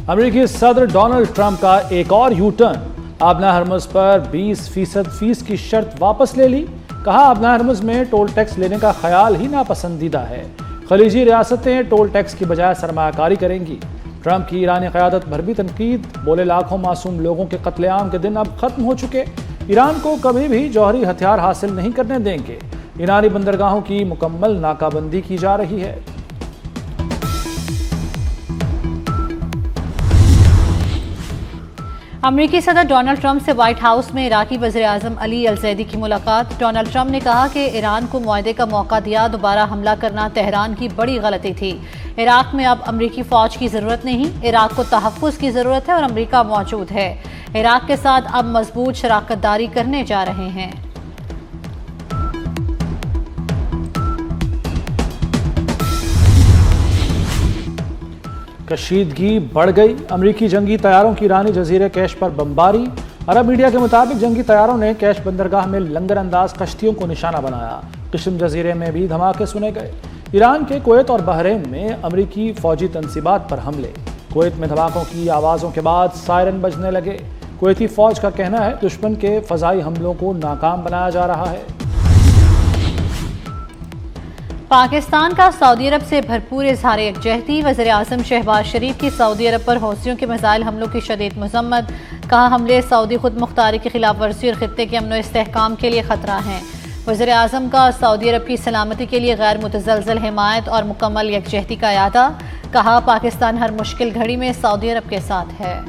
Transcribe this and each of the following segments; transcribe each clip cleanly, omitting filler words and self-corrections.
अमेरिकी सदर Donald Trump का एक और यू टर्न, आबना हरमुज पर 20% फीस की शर्त वापस ले ली। कहा आबना हरमुज में टोल टैक्स लेने का ख्याल ही नापसंदीदा है। खलीजी रियासतें टोल टैक्स की बजाय सरमायाकारी करेंगी। ट्रंप की ईरानी क़यादत पर भी तनकीद, बोले लाखों मासूम लोगों के कत्लेआम के दिन अब खत्म हो चुके, ईरान को कभी भी जौहरी हथियार हासिल नहीं करने देंगे। ईरानी बंदरगाहों की मुकम्मल नाकाबंदी की जा रही है। अमेरिकी सदर डोनाल्ड ट्रंप से व्हाइट हाउस में इराकी वज़ीर-ए-आज़म अली अल-ज़ैदी की मुलाकात। डोनाल्ड ट्रंप ने कहा कि ईरान को मुआहदे का मौका दिया, दोबारा हमला करना तेहरान की बड़ी गलती थी। इराक में अब अमेरिकी फ़ौज की ज़रूरत नहीं, इराक को तहफ़्फ़ुज़ की ज़रूरत है और अमेरिका मौजूद है। इराक के साथ अब मजबूत शराकतदारी करने जा रहे हैं। कशीदगी बढ़ गई, अमरीकी जंगी तैयारों की ईरानी जजीरे कैश पर बमबारी। अरब मीडिया के मुताबिक जंगी तैयारों ने कैश बंदरगाह में लंगर अंदाज कश्तियों को निशाना बनाया। किस्म जजीरे में भी धमाके सुने गए। ईरान के कुवैत और बहरीन में अमरीकी फौजी तनसीबात पर हमले। कुवैत में धमाकों की आवाज़ों के बाद सायरन बजने लगे। कुवैती फौज का कहना है दुश्मन के फ़ज़ाई हमलों को नाकाम बनाया जा रहा है। पाकिस्तान का सऊदी अरब से भरपूर इजहार यकजहती। वज़ीर-ए-आज़म शहबाज शरीफ की सऊदी अरब पर हौसियों के मिसाइल हमलों की शदीद मज़म्मत। कहा हमले सऊदी खुद मुख्तारी की खिलाफ वर्जी और खित्ते के अमन इस्तेहकाम के लिए खतरा हैं। वज़ीर-ए-आज़म का सऊदी अरब की सलामती के लिए गैर मुतज़लज़ल हिमायत और मुकम्मल यकजहती का इरादा। कहा पाकिस्तान हर मुश्किल घड़ी में सऊदी अरब के साथ है।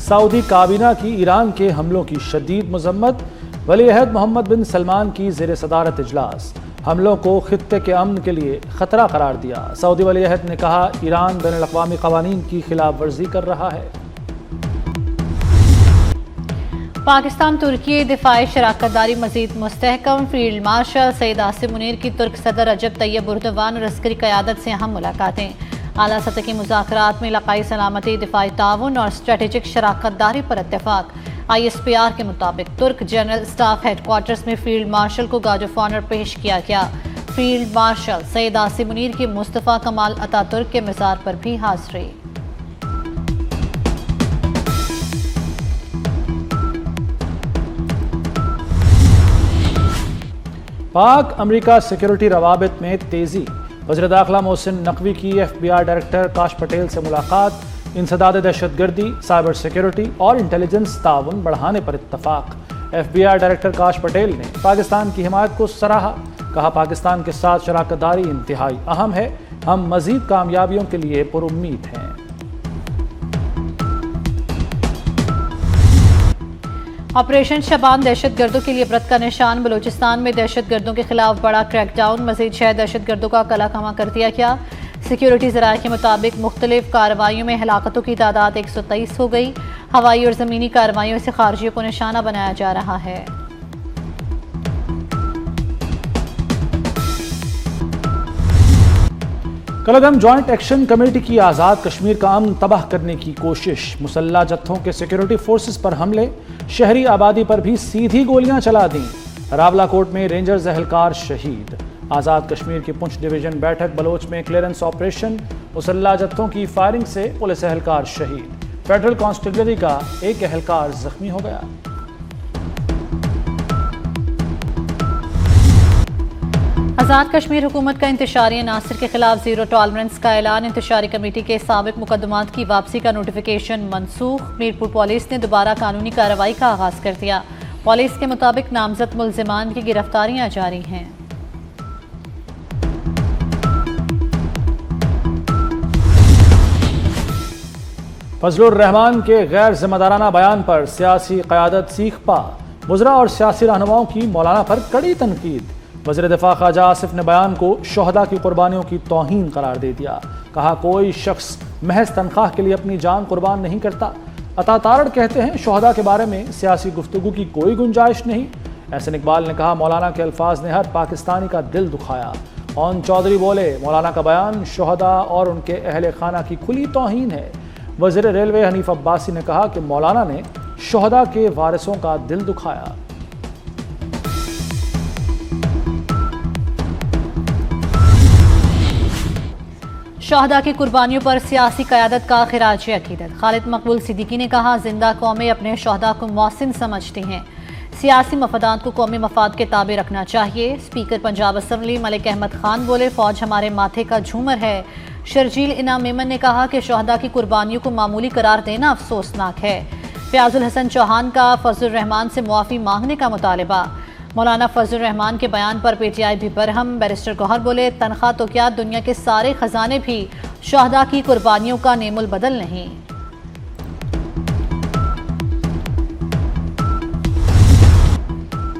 सऊदी काबीना की ईरान के हमलों की शदीद मजम्मत। वली-ए-अहद मोहम्मद बिन सलमान की ज़ेर सदारत इजलास। हमलों को खित्ते के अमन के लिए खतरा करार दिया। सऊदी वली-ए-अहद ने कहा ईरान बैनुल-अक़वामी क़वानीन की खिलाफ वर्जी कर रहा है। पाकिस्तान तुर्की दिफाई शराकतदारी मजीद मुस्तहकम। फील्ड मार्शल सईद आसिम मुनीर की तुर्क सदर रजब तैयब एर्दोगान और अस्करी क़यादत से अहम मुलाकातें। आला सतह की मुज़ाकरात में इलाक़ाई सलामती, दिफाई ताउन और स्ट्रेटेजिक शराकतदारी पर इत्तेफाक। ISPR के मुताबिक तुर्क जनरल स्टाफ हेडक्वार्टर्स में फील्ड मार्शल को गार्ड ऑफ ऑनर पेश किया गया। फील्ड मार्शल सईद आसिम मुनीर की मुस्तफ़ा कमाल अतातुर्क के मज़ार पर भी हाज़िरी। पाक अमरीका सिक्योरिटी रवाबित में तेज़ी। वज़ीर दाखिला मोहसिन नकवी की FBI डायरेक्टर काश पटेल से मुलाकात। इंसदाद दहशतगर्दी, साइबर सिक्योरिटी और इंटेलिजेंस ताउन बढ़ाने पर इत्तफाक। FBI डायरेक्टर काश पटेल ने पाकिस्तान की हिमायत को सराहा। कहा पाकिस्तान के साथ शराकतदारी इंतहाई अहम है, हम मज़ीद कामयाबियों के लिए पुरुम्मीद हैं। ऑपरेशन शबान दहशतगर्दों के लिए इबरत का निशान। बलूचिस्तान में दहशतगर्दों के खिलाफ बड़ा क्रैकडाउन। मजीद 6 दहशतगर्दों का कला कमा कर दिया गया। सिक्योरिटी ज़राए के मुताबिक मुख्तलिफ कार्रवाइयों में हलाकतों की तादाद 123 हो गई। हवाई और ज़मीनी कार्रवाइयों से खारजियों को निशाना बनाया जा रहा है। कलदम जॉइंट एक्शन कमेटी की आज़ाद कश्मीर का अमन तबाह करने की कोशिश। मुसल्लह जत्थों के सिक्योरिटी फोर्सेस पर हमले, शहरी आबादी पर भी सीधी गोलियां चला दी। रावलाकोट में रेंजर्स एहलकार शहीद। आज़ाद कश्मीर की पुंछ डिवीजन बैठक बलोच में क्लियरेंस ऑपरेशन। मुसल्लह जत्थों की फायरिंग से पुलिस एहलकार शहीद। फेडरल कांस्टेबलरी का एक एहलकार जख्मी हो गया। आज़ाद कश्मीर हुकूमत का इंतशारी अनासर के खिलाफ जीरो टॉलरेंस का ऐलान। इंतशारी कमेटी के साबिक मुकदमात की वापसी का नोटिफिकेशन मनसूख। मीरपुर पुलिस ने दोबारा कानूनी कार्रवाई का आगाज कर दिया। पुलिस के मुताबिक नामजद मुल्जिमान की गिरफ्तारियां जारी हैं। फजलुर रहमान के गैर जिम्मेदाराना बयान पर सियासी क़यादत सीख पा। वज़रा और सियासी रहनुमाओं की मौलाना पर कड़ी तनकीद। वज़ीर दिफा ख्वाजा आसिफ ने बयान को शोहदा की कुर्बानियों की तौहीन करार दे दिया। कहा कोई शख्स महज तनख्वाह के लिए अपनी जान कुर्बान नहीं करता। अता तारड़ कहते हैं शोहदा के बारे में सियासी गुफ्तगू की कोई गुंजाइश नहीं। एहसन इकबाल ने कहा मौलाना के अल्फाज ने हर पाकिस्तानी का दिल दुखाया। ओन चौधरी बोले मौलाना का बयान शोहदा और उनके अहले खाना की खुली तौहीन है। वज़ीर रेलवे हनीफ अब्बासी ने कहा कि मौलाना ने शोहदा के वारिसों का दिल दुखाया। शहदा की कुर्बानियों पर सियासी क़यादत का खिराज अकीदत। खालिद मकबूल सिद्दीकी ने कहा, जिंदा कौमें अपने शहदा को मोहसिन समझती हैं, सियासी मफादात को कौमी मफाद के ताबे रखना चाहिए। स्पीकर पंजाब असम्बली मलिक अहमद खान बोले, फौज हमारे माथे का झूमर है। शर्जील इनाम मेमन ने कहा कि शहदा की कुर्बानियों को मामूली करार देना अफसोसनाक है। फयाजुल हसन चौहान का फजलुर रहमान से मुआफ़ी मांगने का मुतालबा। मौलाना फजलुर रहमान के बयान पर पीटीआई भी बरहम। बैरिस्टर गौहर बोले, तनख्वाह तो क्या, दुनिया के सारे खजाने भी शहदा की कुर्बानियों का नेमुल बदल नहीं।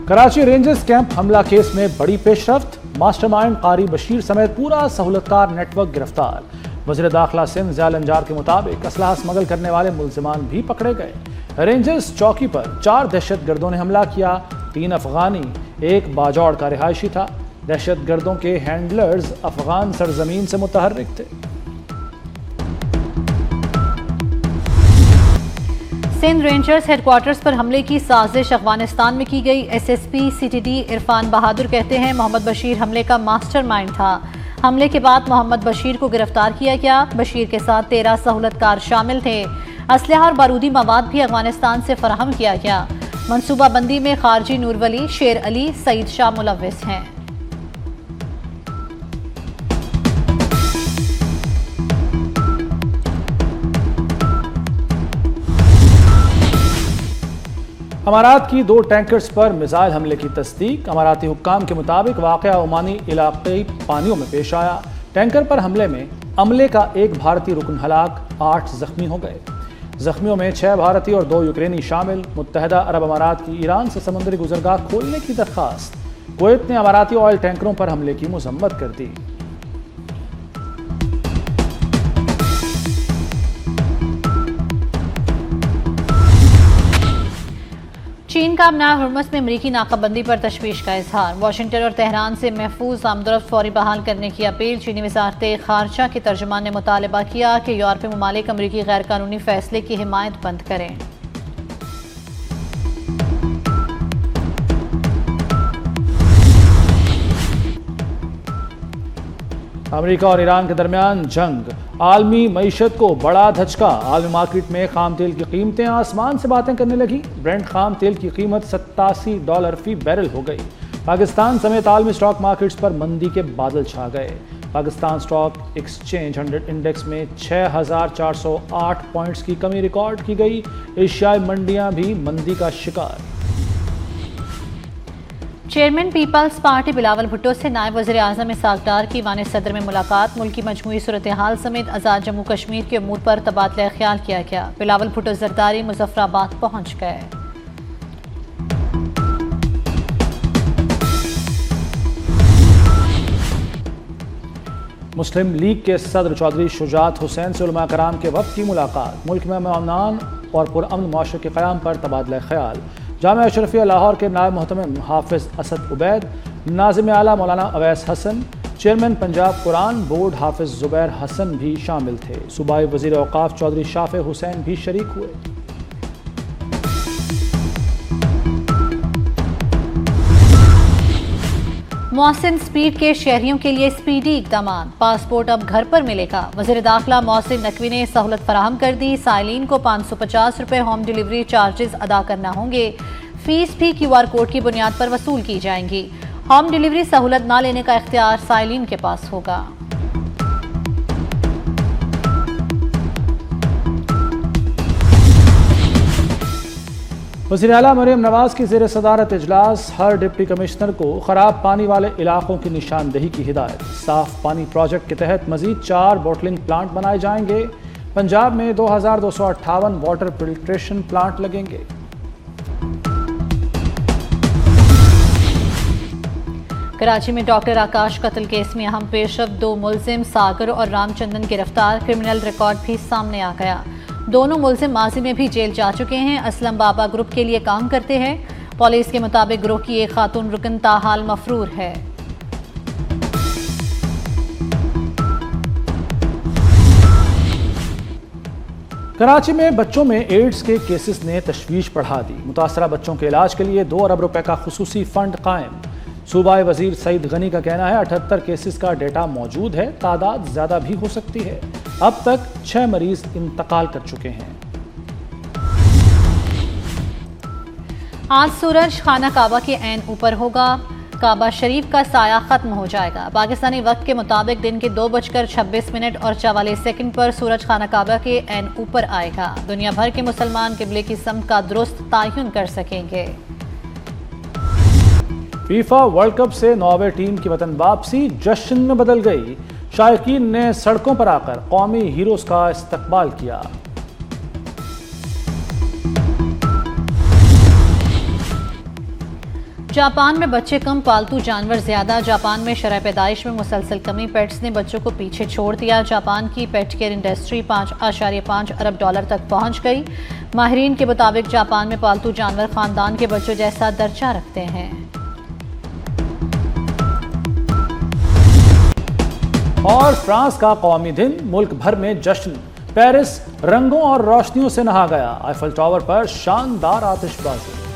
कराची रेंजर्स कैंप हमला केस में बड़ी पेशरफ्त। मास्टरमाइंड कारी बशीर समेत पूरा सहूलतकार नेटवर्क गिरफ्तार। वज़ीर दाखिला सिंध ज़ियाल अंजार के मुताबिक असलहा स्मगल करने वाले मुल्जिमान भी पकड़े गए। रेंजर्स चौकी पर 4 दहशतगर्दों ने हमला किया। 3 अफगानी, 1 बाजौड़ का रिहायशी था। दहशतगर्दों के हैंडलर्स अफगान सरजमीन से मुतहर्रिक थे। सिंध रेंजर्स हेडक्वार्टर्स पर हमले की साजिश अफगानिस्तान में की गई। एसएसपी सीटीडी इरफान बहादुर कहते हैं, मोहम्मद बशीर हमले का मास्टरमाइंड था। हमले के बाद मोहम्मद बशीर को गिरफ्तार किया गया। बशीर के साथ 13 सहूलतकार शामिल थे। असलहा और बारूदी मवाद भी अफगानिस्तान से फराहम किया गया। मनसूबाबंदी में खारजी नूरवली, शेर अली, सईद शाह मुलव्विस हैं। अमारात की 2 टैंकर्स पर मिसाइल हमले की तस्दीक। अमाराती हुक्काम के मुताबिक वाक़या ओमानी इलाक़ाई पानियों में पेश आया। टैंकर पर हमले में अमले का 1 भारतीय रुकन हलाक, 8 जख्मी हो गए। जख्मियों में 6 भारतीय और 2 यूक्रेनी शामिल। मुत्तहदा अरब अमारात की ईरान से समुद्री गुजरगाह खोलने की दरख्वास्त। कुवैत ने अमाराती ऑयल टैंकरों पर हमले की मजम्मत कर दी। चीन का अपना हुर्मुज़ में अमरीकी नाकाबंदी पर तशवीश का इजहार। वाशिंगटन और तेहरान से महफूज आमदरफ्त फौरी बहाल करने की अपील। चीनी वज़ारत ख़ारजा के तर्जुमान ने मुतालबा किया कि यूरोपीय ममालिक अमरीकी गैर कानूनी फैसले की हिमायत बंद करें। अमेरिका और ईरान के दरमियान जंग, आलमी मईशत को बड़ा धचका। आलमी मार्केट में खाम तेल की कीमतें आसमान से बातें करने लगी। ब्रेंट खाम तेल की कीमत $87 फी बैरल हो गई। पाकिस्तान समेत आलमी स्टॉक मार्केट्स पर मंदी के बादल छा गए। पाकिस्तान स्टॉक एक्सचेंज 100 इंडेक्स में 6408 पॉइंट्स की कमी रिकॉर्ड की गई। एशियाई मंडियां भी मंदी का शिकार। चेयरमैन पीपल्स पार्टी बिलावल भुट्टो से नायब वज़ीर आज़म इसहाक डार की ईवान सदर में मुलाकात। मुल्क की मजमूई सूरत हाल समेत आज़ाद जम्मू कश्मीर के अमूर पर तबादला ख्याल किया गया। बिलावल भुट्टो जरदारी मुजफ्फराबाद पहुंच गए। मुस्लिम लीग के सदर चौधरी शुजात हुसैन से उलमा कराम के वफ़द की मुलाकात। मुल्क में अमन और पुरअमन माशरे के क़याम पर तबादला ख्याल। जामिया अशरफिया लाहौर के नायब मुहतमिम हाफिज असद उबैद, नाज़िम आला मौलाना अवैस हसन, चेयरमैन पंजाब कुरान बोर्ड हाफिज जुबैर हसन भी शामिल थे। सूबाई वज़ीर औक़ाफ़ चौधरी शाफ़े हुसैन भी शरीक हुए। मोहसिन स्पीड के शहरियों के लिए स्पीडी इक़दाम। पासपोर्ट अब घर पर मिलेगा। वज़ीर दाखिला मोहसिन नकवी ने सहूलत फराहम कर दी। साइलिन को 550 रुपये होम डिलीवरी चार्जेस अदा करना होंगे। फीस भी QR कोड की बुनियाद पर वसूल की जाएंगी। होम डिलीवरी सहूलत न लेने का इख्तियार साइलिन के पास होगा। वज़ीर आला मरियम नवाज की ज़ेर सदारत इजलास। हर डिप्टी कमिश्नर को ख़राब पानी वाले इलाकों की निशानदेही की हिदायत। साफ पानी प्रोजेक्ट के तहत मज़ीद 4 बॉटलिंग प्लांट बनाए जाएंगे। पंजाब में 2258 वाटर फिल्ट्रेशन प्लांट लगेंगे। कराची में डॉक्टर आकाश कत्ल केस में अहम पेशरफ। 2 मुलजिम सागर और रामचंदन गिरफ्तार। क्रिमिनल रिकॉर्ड भी सामने आ गया। दोनों मुलजिम माजी में भी जेल जा चुके हैं। असलम बाबा ग्रुप के लिए काम करते हैं। पुलिस के मुताबिक ग्रुप की एक खातून रुकन ताहाल मफरूर है। कराची में बच्चों में एड्स के केसेस ने तशवीश बढ़ा दी। मुतासरा बच्चों के इलाज के लिए 2 अरब रुपए का खुसूसी फंड कायम। सूबाई वजीर सईद गनी का कहना है 78 केसेस का डेटा मौजूद है, तादाद ज्यादा भी हो सकती है। अब तक 6 मरीज इंतकाल कर चुके हैं। आज सूरज खाना काबा के ऐन ऊपर होगा, काबा शरीफ का साया खत्म हो जाएगा। पाकिस्तानी वक्त के मुताबिक दिन के 2:26 और 44 सेकंड पर सूरज खाना काबा के ऐन ऊपर आएगा। दुनिया भर के मुसलमान किबले की समत का दुरुस्त तयन कर सकेंगे। फीफा वर्ल्ड कप से नॉर्वे टीम की वतन वापसी जश्न में बदल गई। शायकीन ने सड़कों पर आकर कौमी हीरोज का इस्तकबाल किया। जापान में बच्चे कम, पालतू जानवर ज्यादा। जापान में शरह पैदाइश में मुसलसल कमी, पेट्स ने बच्चों को पीछे छोड़ दिया। जापान की पेट केयर इंडस्ट्री $5.5 अरब तक पहुंच गई। माहिरीन के मुताबिक जापान में पालतू जानवर खानदान के बच्चों जैसा दर्जा रखते हैं। और फ्रांस का कौमी दिन, मुल्क भर में जश्न। पेरिस रंगों और रोशनियों से नहा गया। आईफल टावर पर शानदार आतिशबाजी।